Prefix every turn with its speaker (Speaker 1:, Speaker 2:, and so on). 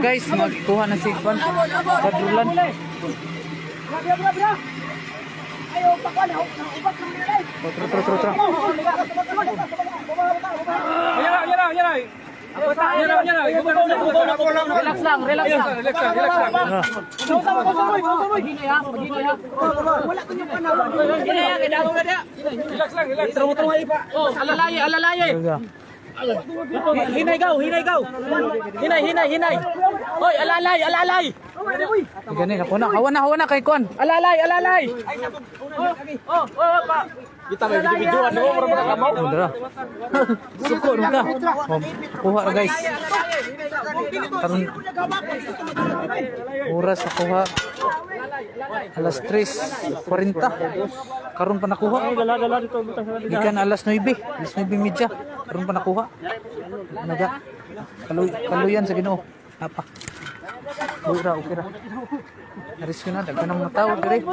Speaker 1: guys, magkuha na si Kwan. Padrulan. Tro. Relax lang. Alalay. Hinay gaw. Hinay. Hoy, alalay. Gani na kuna. Hawa na kay Kwan. Alalay. Kita may video-videoan mo para makakamaw. Dara. Suko na. Kuha na guys. Karon oras na kuha. Alas 3:40. Karon pa nakuha. Gikan alas 9:30. Karon pa nakuha. Naga. Kaluyan sa Ginoo. Apa? Bura, okay ra. Aris ko na, daghan ng mga tao dire.